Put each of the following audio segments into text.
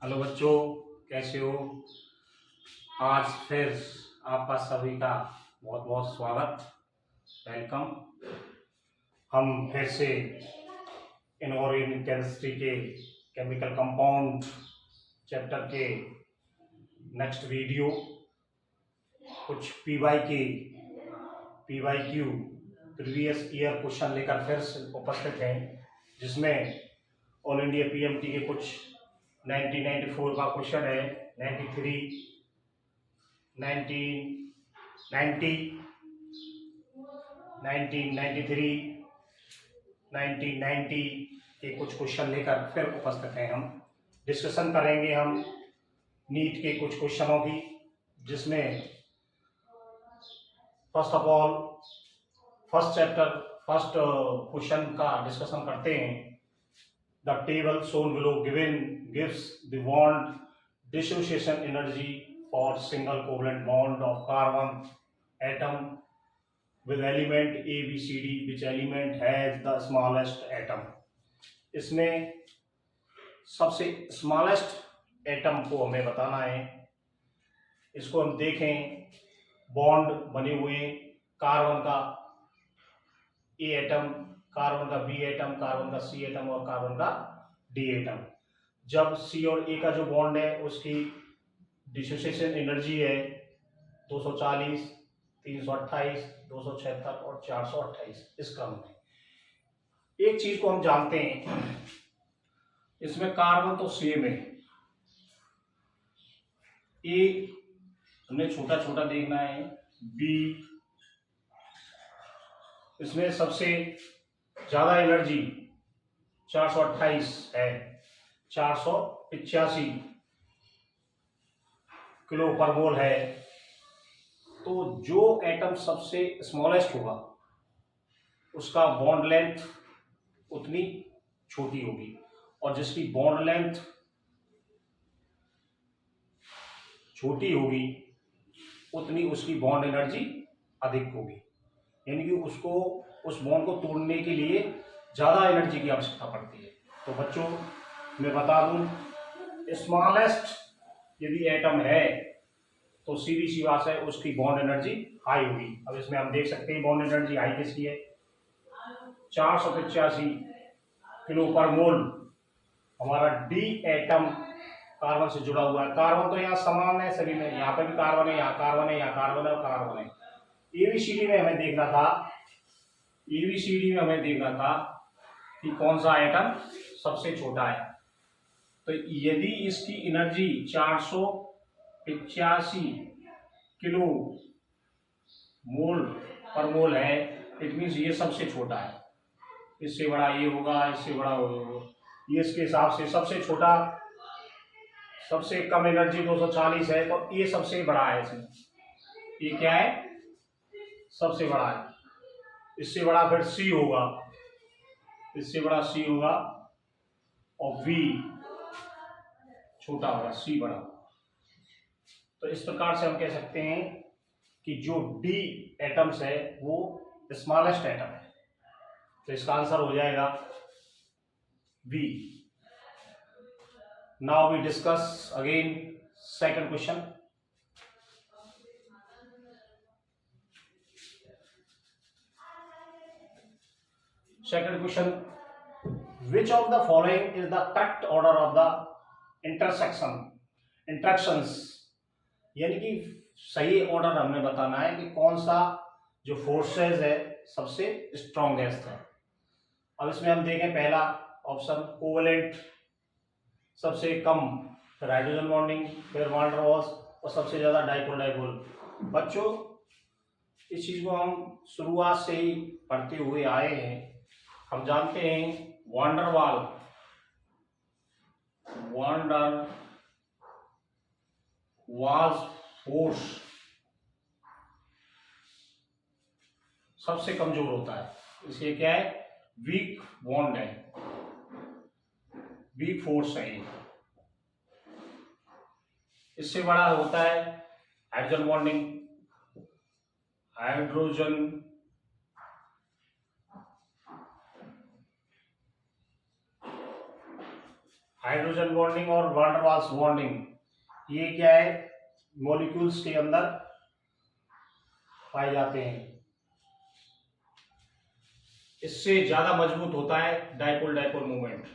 Hello बच्चों, कैसे हो? आज फिर आपका सभी का बहुत बहुत स्वागत, वेलकम। हम फिर से इनऑर्गेनिक केमिस्ट्री के केमिकल कंपाउंड चैप्टर के नेक्स्ट वीडियो कुछ P Y Q previous year question लेकर फिर से उपस्थित हैं, जिसमें ऑल इंडिया पीएमटी के कुछ 1994 का क्वेश्चन है, 93, 1990, 1993, 1990 के कुछ क्वेश्चन लेकर फिर उपस्थित हैं। हम डिस्कशन करेंगे हम नीट के कुछ क्वेश्चनों की, जिसमें first of all first question का डिस्कशन करते हैं। The table shown below gives the bond dissociation energy for single covalent bond of carbon atom with element A, B, C, D, which element has the smallest atom? इसमें सबसे smallest atom को हमें बताना है। इसको हम देखें, बॉन्ड बने हुए कार्बन का ए एटम, कार्बन का बी एटम, कार्बन का सी एटम और कार्बन का डी एटम। जब सी और ए का जो बॉन्ड है उसकी डिसोसिएशन एनर्जी है 240, 328, 276 और 428, इस क्रम में। एक चीज को हम जानते हैं, इसमें कार्बन तो सेम है, ए हमने छोटा छोटा देखना है, बी इसमें सबसे ज्यादा एनर्जी 428 है, 485 किलो पर मोल है। तो जो एटम सबसे स्मॉलेस्ट होगा उसका बॉन्ड लेंथ उतनी छोटी होगी, और जिसकी बॉन्ड लेंथ छोटी होगी उतनी उसकी बॉन्ड एनर्जी अधिक होगी। यानी कि उसको उस बॉन्ड को तोड़ने के लिए ज्यादा एनर्जी की आवश्यकता पड़ती है। तो बच्चों मैं बता दूं, स्मॉलेस्ट यदि एटम है तो सीधी सी बात है उसकी बॉन्ड एनर्जी हाई होगी। अब इसमें हम देख सकते हैं बॉन्ड एनर्जी हाई किसकी है, 485 किलो पर मोल हमारा डी एटम कार्बन से जुड़ा हुआ है। कार्बन तो यहाँ समान है सभी में, यहाँ पे भी कार्बन है, यहाँ कार्बन है, यहाँ कार्बन है और कार्बन है। एबीसीडी में हमें देखना था, एबीसीडी में हमें देखना था कि कौन सा आइटम सबसे छोटा है। तो यदि इसकी एनर्जी 485 किलो मोल पर मोल है, इट मीन्स ये सबसे छोटा है। इससे बड़ा ये होगा, इससे बड़ा होगा, ये इसके हिसाब से सबसे छोटा, सबसे कम एनर्जी 240 है, तो ये सबसे बड़ा है। इसमें ये क्या है, सबसे बड़ा है। इससे बड़ा फिर सी होगा, इससे बड़ा सी होगा, और बी छोटा होगा, सी बड़ा। तो इस प्रकार से हम कह सकते हैं कि जो डी एटम्स है वो स्मॉलेस्ट एटम है। तो इसका आंसर हो जाएगा B. Now we discuss again second question. Second question, which of the following is the correct order of the interactions? यानी कि सही ऑर्डर हमें बताना है कि कौन सा जो फोर्सेस है सबसे स्ट्रॉन्गेस्ट है। अब इसमें हम देखें, पहला ऑप्शन कोवेलेंट सबसे कम, फिर हाइड्रोजन बॉन्डिंग, फिर वान डेर वाल्स और सबसे ज्यादा डाइपोल डाइपोल। बच्चों इस चीज को हम शुरुआत से ही पढ़ते हुए आए हैं। हम जानते हैं वान डेर वाल्स फोर्स सबसे कमजोर होता है। इसलिए क्या है, वीक बॉन्ड है, वीक फोर्स है। इससे बड़ा होता है hydrogen bonding, hydrogen hydrogen bonding और वैन डर वाल्स बॉन्डिंग, ये क्या है, मॉलिक्यूल्स के अंदर पाए जाते हैं। इससे ज्यादा मजबूत होता है dipole dipole movement,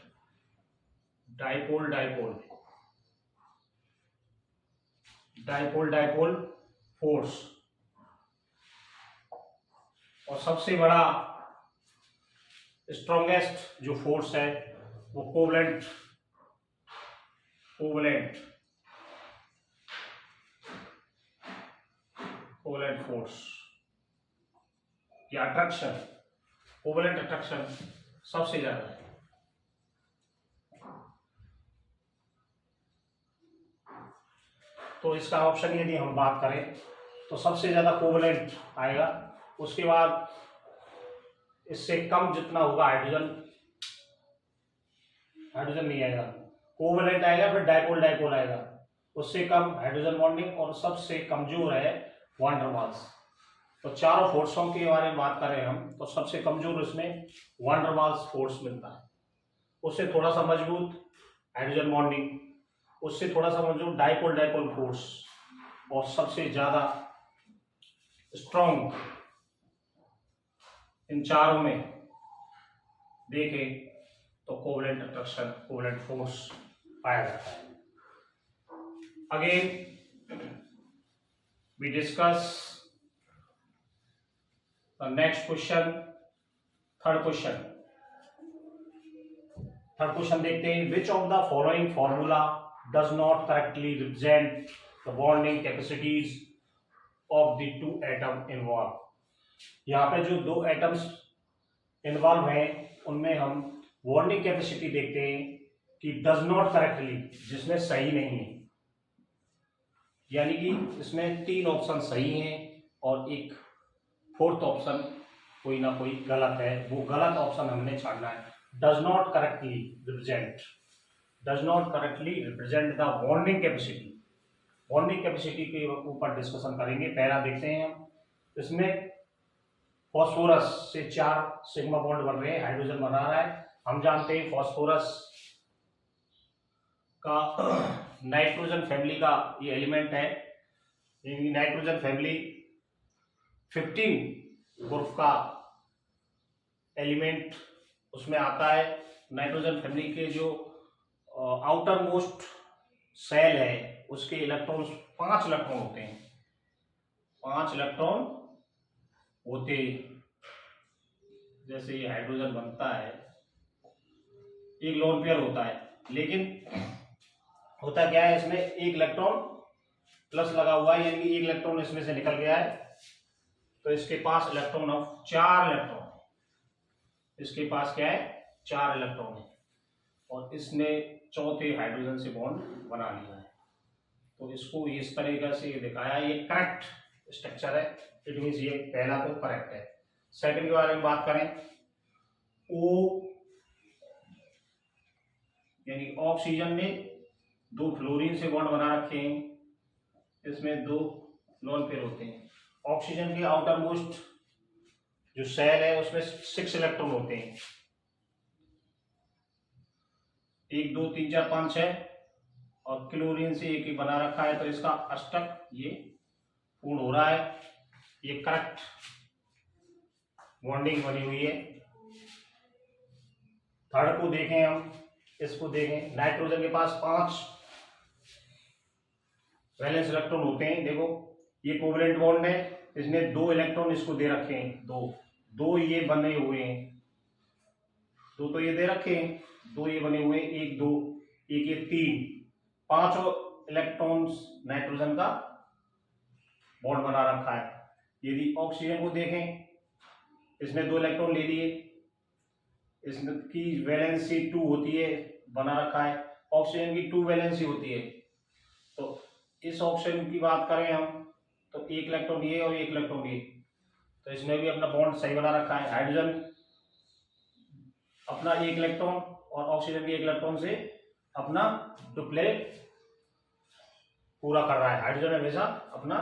dipole dipole dipole dipole force. और सबसे बड़ा स्ट्रॉन्गेस्ट जो फोर्स है वो कोवलेंट कोवलेंट कोवलेंट फोर्स या अट्रैक्शन, कोवलेंट अट्रैक्शन सबसे ज्यादा है। तो इसका ऑप्शन यदि हम बात करें तो सबसे ज्यादा कोवलेंट आएगा, उसके बाद इससे कम जितना होगा हाइड्रोजन नहीं आएगा, कोवलेंट आएगा, फिर डाइपोल डाइपोल आएगा, उससे कम हाइड्रोजन बॉन्डिंग, और सबसे कमजोर है वैन डर वाल्स। तो चारों फोर्सों के बारे में बात करें हम तो सबसे कमजोर इसमें वैन डर वाल्स फोर्स मिलता है, उससे थोड़ा सा मजबूत हाइड्रोजन बॉन्डिंग, उससे थोड़ा सा मजबूत डाइपोल डाइपोल फोर्स, और सबसे ज्यादा स्ट्रॉन्ग इन चारों में देखें तो कोवलेंट अट्रैक्शन, कोवलेंट फोर्स पाया जाता है। Again we discuss the next question, third question देखते हैं। Which of the following formula does not correctly represent the bonding capacities of the two atom involve. यहाँ पे जो दो एटम्स इन्वॉल्व हैं उनमें हम बॉन्डिंग कैपेसिटी देखते हैं कि डज नॉट करेक्टली, जिसमें सही नहीं है, यानी कि इसमें तीन ऑप्शन सही हैं और एक फोर्थ ऑप्शन कोई ना कोई गलत है, वो गलत ऑप्शन हमने छाड़ना है। Does not correctly represent the bonding capacity, bonding capacity के ऊपर डिस्कशन करेंगे। पहला देखते हैं हम, इसमें फॉस्फोरस से 4 सिग्मा बॉन्ड बन रहे हैं, हाइड्रोजन बना रहा है। हम जानते हैं फॉस्फोरस का नाइट्रोजन फैमिली का ये एलिमेंट है, नाइट्रोजन फैमिली 15 ग्रुप का एलिमेंट उसमें आता है। नाइट्रोजन फैमिली के जो आउटर मोस्ट सेल है उसके इलेक्ट्रॉन्स 5 इलेक्ट्रॉन होते हैं, 5 इलेक्ट्रॉन होते, जैसे ये हाइड्रोजन बनता है, एक लोन पेयर होता है, लेकिन होता क्या है, इसमें एक इलेक्ट्रॉन प्लस लगा हुआ है, यानी एक इलेक्ट्रॉन इसमें से निकल गया है, तो इसके पास इलेक्ट्रॉन ऑफ 4 इलेक्ट्रॉन, इसके पास क्या है 4 इलेक्ट्रॉन है, और इसने चौथे हाइड्रोजन से बॉन्ड बना लिया है। तो इसको इस तरीके से दिखाया, ये करेक्ट स्ट्रक्चर है, इट मीन्स ये पहला तो करेक्ट है। सेकंड के बारे में बात करें, ओ यानी ऑक्सीजन ने 2 फ्लोरीन से बॉन्ड बना रखे हैं, इसमें 2 लोन पेयर होते हैं। ऑक्सीजन के आउटर मोस्ट जो सेल है उसमें 6 इलेक्ट्रॉन होते हैं, 1 2 3 4 5 6, और क्लोरीन से एक ही बना रखा है, तो इसका अष्टक ये पूर्ण हो रहा है, ये करेक्ट बॉन्डिंग बनी हुई है। थर्ड को देखें हम, इसको देखें, नाइट्रोजन के पास 5 वैलेंस इलेक्ट्रॉन होते हैं, देखो ये कोवलेंट बॉन्ड है, इसने 2 इलेक्ट्रॉन इसको दे रखे हैं, दो ये बने हुए हैं, 2 तो ये दे रखे हैं, 2 ये बने हुए हैं, 1 2 1 ये 3, 5 इलेक्ट्रॉन्स नाइट्रोजन का बॉन्ड बना रखा है। यदि ऑक्सीजन को देखें, इसने 2 इलेक्ट्रॉन ले लिए, इसकी वैलेंसी 2 होती है, बना रखा है, ऑक्सीजन की 2 वैलेंसी होती है, तो इस ऑक्सीजन की बात करें हम तो 1 इलेक्ट्रॉन ये और 1 इलेक्ट्रॉन ये, तो इसने भी अपना बॉन्ड सही बना रखा है। हाइड्रोजन अपना 1 इलेक्ट्रॉन और ऑक्सीजन के 1 इलेक्ट्रॉन से अपना डुप्लेट पूरा कर रहा है, हाइड्रोजन हमेशा अपना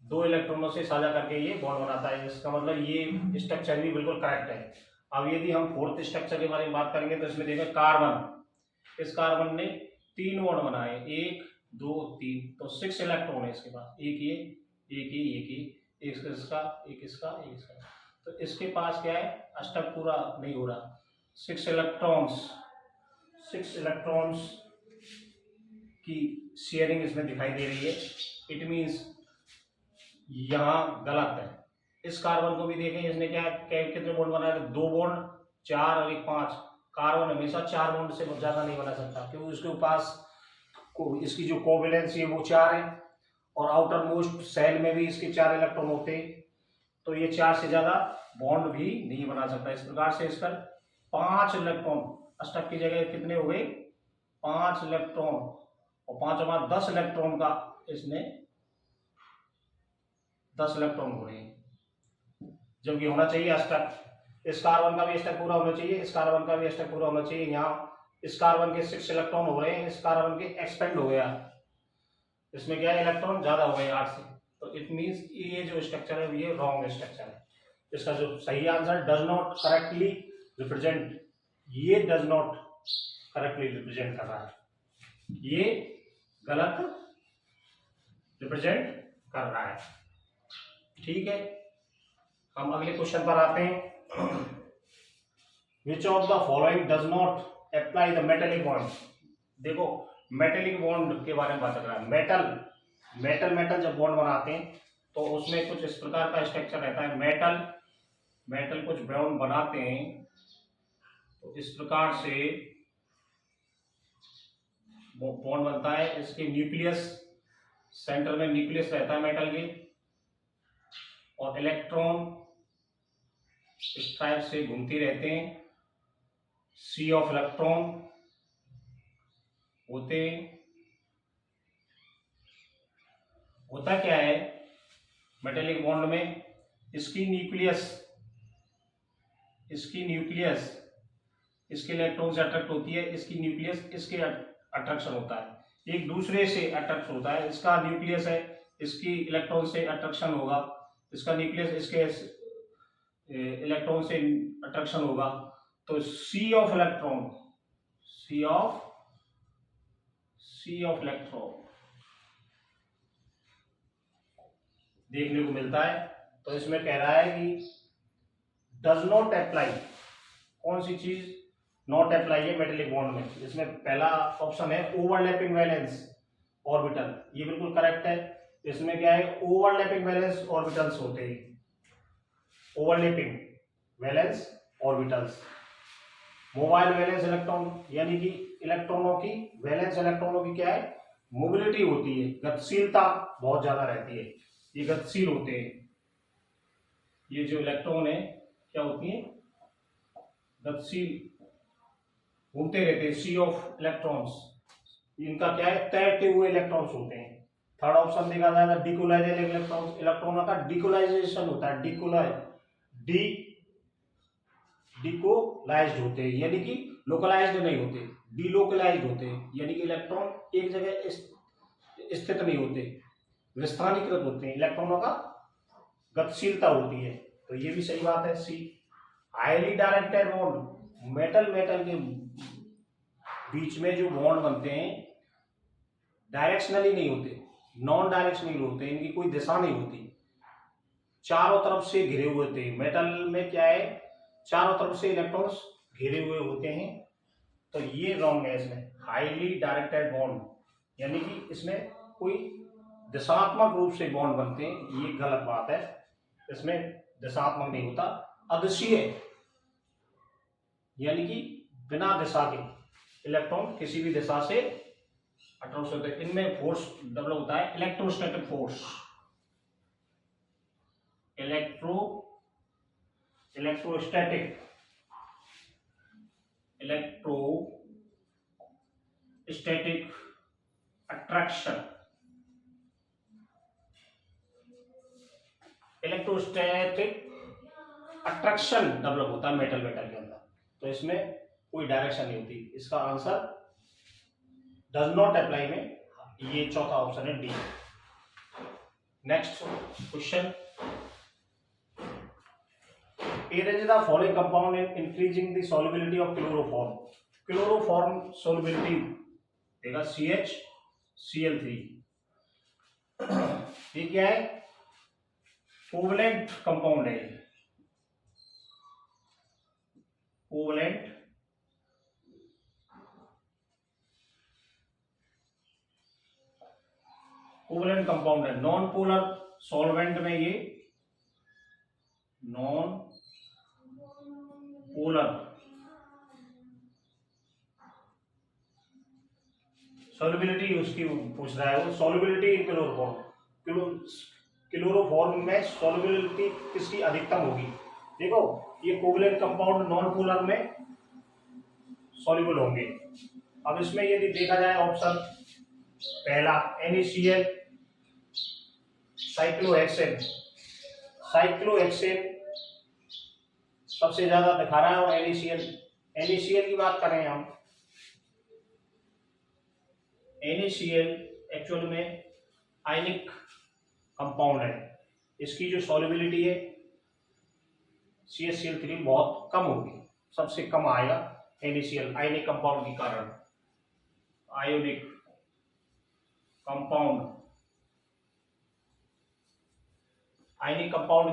2 इलेक्ट्रॉनों से साझा करके ये बॉन्ड बनाता है, इसका मतलब ये स्ट्रक्चर भी बिल्कुल करेक्ट है। अब यदि हम फोर्थ स्ट्रक्चर के बारे में बात करेंगे तो इसमें देखो कार्बन इस कार्बन ने 3 बॉन्ड बनाए, 1 2 3, तो 6 इलेक्ट्रॉन है इसके पास, एक ये, एक ये, एक ये, एक इसका, एक इसका, एक इसका। तो इसके पास क्या है, अष्टक पूरा नहीं हो रहा। 6 इलेक्ट्रॉन्स की शेयरिंग इसमें दिखाई दे रही है। इट मीन्स यहाँ गलत है। इस कार्बन को भी देखें, इसने क्या कितने बॉन्ड बनाए, 2 बॉन्ड, 4 और 1 5। कार्बन हमेशा 4 बॉन्ड से ज्यादा नहीं बना सकता, क्योंकि उसके पास इसकी जो कोवेलेंस है वो 4 है, और आउटर मोस्ट सेल में भी इसके 4 इलेक्ट्रॉन होते हैं, तो ये 4 से ज्यादा बॉन्ड भी नहीं बना सकता। इस प्रकार से इसका 5 इलेक्ट्रॉन, अष्टक की जगह कितने हो गए, 5 इलेक्ट्रॉन, और 5 और 5 10 इलेक्ट्रॉन का, इसने 10 इलेक्ट्रॉन हो रहे हैं, जबकि होना चाहिए अष्टक। इस कार्बन का भी अष्टक पूरा होना चाहिए, इस कार्बन का भी अष्टक पूरा होना चाहिए। यहाँ इस कार्बन के 6 इलेक्ट्रॉन हो रहे हैं, इस कार्बन के एक्सपेंड हो गया, इसमें क्या है, इलेक्ट्रॉन ज्यादा हो गए 8 से, तो इट मींस ये जो स्ट्रक्चर है ये रॉन्ग स्ट्रक्चर है। इसका जो सही answer does not correctly represent, ये डज नॉट करेक्टली रिप्रेजेंट कर रहा है, ये गलत रिप्रेजेंट कर रहा है। ठीक है, हम अगले क्वेश्चन पर आते हैं। Which of the following does not apply the metallic bond. देखो मेटेलिक बॉन्ड के बारे में बात कर रहा है। मेटल जब बॉन्ड बनाते हैं तो उसमें कुछ इस प्रकार का स्ट्रक्चर रहता है। मेटल कुछ बॉन्ड बनाते हैं तो इस प्रकार से बॉन्ड बनता है। इसके न्यूक्लियस, सेंटर में न्यूक्लियस रहता है मेटल के, और इलेक्ट्रॉन इस टाइप से घूमती रहते हैं। सी ऑफ इलेक्ट्रॉन होते हैं। होता क्या है मेटेलिक बॉन्ड में, इसकी न्यूक्लियस इसके इलेक्ट्रॉन से अट्रैक्ट होती है, इसकी न्यूक्लियस इसके अट्रैक्शन होता है, एक दूसरे से अट्रैक्ट होता है। इसका न्यूक्लियस है, इसकी इलेक्ट्रॉन से अट्रैक्शन होगा, इसका न्यूक्लियस इसके इलेक्ट्रॉन से अट्रैक्शन होगा। तो सी ऑफ इलेक्ट्रॉन देखने को मिलता है। तो इसमें कह रहा है कि डज नॉट अप्लाई, कौन सी चीज नॉट अप्लाई है मेटेलिक बॉन्ड में। इसमें पहला ऑप्शन है ओवरलैपिंग वैलेंस ऑर्बिटल, ये बिल्कुल करेक्ट है। इसमें क्या है, ओवरलैपिंग वैलेंस ऑर्बिटल्स होते हैं, overlapping valence orbitals. Mobile valence electron, यानी कि इलेक्ट्रॉनों की, वैलेंस इलेक्ट्रॉनों की क्या है, मोबिलिटी होती है, गतिशीलता बहुत ज्यादा रहती है, ये गतिशील होते हैं। ये जो इलेक्ट्रॉन है क्या होती है, गतिशील, घूमते रहते हैं। सी ऑफ इलेक्ट्रॉन्स, इनका क्या है, तैरते हुए इलेक्ट्रॉन्स होते हैं। थर्ड ऑप्शन देखा जाएगा डिकोलाइजेशन इलेक्ट्रॉन्स, इलेक्ट्रॉनों का डिकोलाइजेशन होता है, डिकोलाइज्ड होते हैं, यानी कि लोकलाइज्ड नहीं होते, डिलोकलाइज्ड होते हैं, यानी कि इलेक्ट्रॉन एक जगह स्थित नहीं होते, विस्थानीकृत होते हैं, इलेक्ट्रॉनों का गतिशीलता होती है। तो ये भी सही बात है, सी। हाईली डायरेक्टेड बॉन्ड, मेटल के बीच में जो बॉन्ड बनते हैं डायरेक्शनली नहीं होते, नॉन डायरेक्शनली होते हैं, इनकी कोई दिशा नहीं होती, चारों तरफ से घिरे हुए होते हैं। मेटल में क्या है, चारों तरफ से इलेक्ट्रॉन्स घिरे हुए होते हैं, तो ये रॉन्ग है। इसमें हाईली डायरेक्टेड बॉन्ड, यानी कि इसमें कोई दिशात्मक रूप से बॉन्ड बनते हैं, ये गलत बात है। इसमें दिशात्मक नहीं होता, अदिशीय, यानी कि बिना दिशा के इलेक्ट्रॉन किसी भी दिशा से अट्रैक्ट होते हैं। इनमें फोर्स डेवलप होता है, electrostatic force, electrostatic attraction, develop होता है मेटल के अंदर। तो इसमें कोई डायरेक्शन नहीं होती, इसका आंसर डज नॉट अप्लाई में ये चौथा ऑप्शन है, D. Next question, arrange the following compound in increasing the solubility of chloroform। Chloroform solubility देगा CH Cl3। ये क्या है? कोवलेंट कंपाउंड है, कोवलेंट कंपाउंड है। नॉन पोलर सॉल्वेंट में ये नॉन पोलर सॉल्युबिलिटी उसकी पूछ रहा है वो, सॉल्युबिलिटी इन क्लोरोफॉर्म में सॉल्युबिलिटी किसकी अधिकतम होगी? देखो ये कोवलेंट कंपाउंड नॉन पोलर में सॉल्युबल होंगे। अब इसमें यदि देखा जाए ऑप्शन पहला NaCl साइक्लोहेक्सेन सबसे ज्यादा दिखा रहा है, और NaCl की बात करें हम, NaCl एक्चुअल में आयनिक कंपाउंड है, इसकी जो सॉल्युबिलिटी है CaCl3 बहुत कम होगी, सबसे कम आएगा NaCl आयनिक कंपाउंड के कारण। आयोनिक कंपाउंड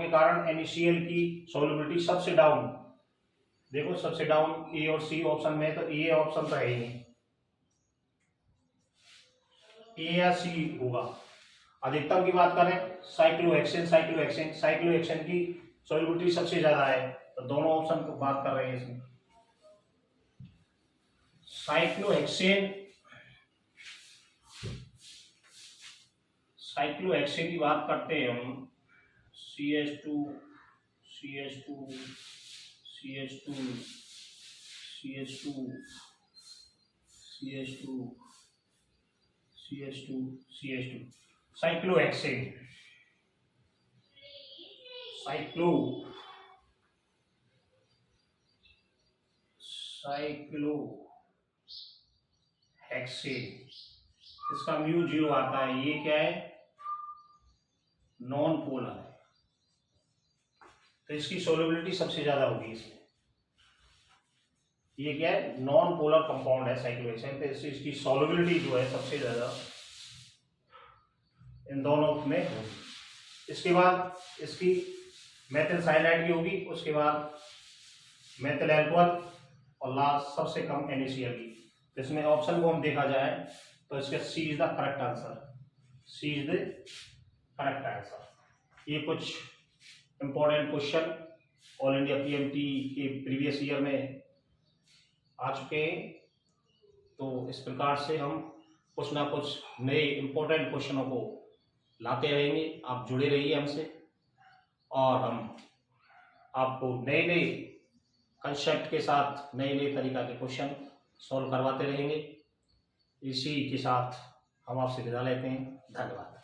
के कारण NaCl की सॉल्युबिलिटी सबसे डाउन। देखो सबसे डाउन A और C ऑप्शन में, तो ये ऑप्शन तो है ही नहीं, A या C होगा। अधिकतम की बात करें साइक्लोहेक्सेन की सॉल्युबिलिटी सबसे ज्यादा है, तो दोनों ऑप्शन को बात कर रहे हैं इसमें। साइक्लोहेक्सेन की बात करते हैं हम, CH2 साइक्लोहेक्सेन इसका म्यू 0 आता है। ये क्या है? नॉन पोलर है, तो इसकी सॉल्युबिलिटी सबसे ज्यादा होगी इसमें। ये क्या है? नॉन पोलर कंपाउंड है साइक्लोहेक्सेन, तो इसकी सॉल्युबिलिटी जो है सबसे ज्यादा इन दोनों में होगी। इसके बाद इसकी मेथिल साइनाइड की होगी, उसके बाद मेथिल एल्कोहल, और लास्ट सबसे कम NaCl की। इसमें ऑप्शन को हम देखा जाए तो इसका C is the correct answer. ये कुछ important question all India PMT के प्रीवियस ईयर में आ चुके हैं, तो इस प्रकार से हम कुछ ना कुछ नए इंपॉर्टेंट क्वेश्चनों को लाते रहेंगे। आप जुड़े रहिए हमसे, और हम आपको नए नए कंसेप्ट के साथ नए तरीका के क्वेश्चन सॉल्व करवाते रहेंगे। इसी के साथ हम आपसे विदा लेते हैं। धन्यवाद।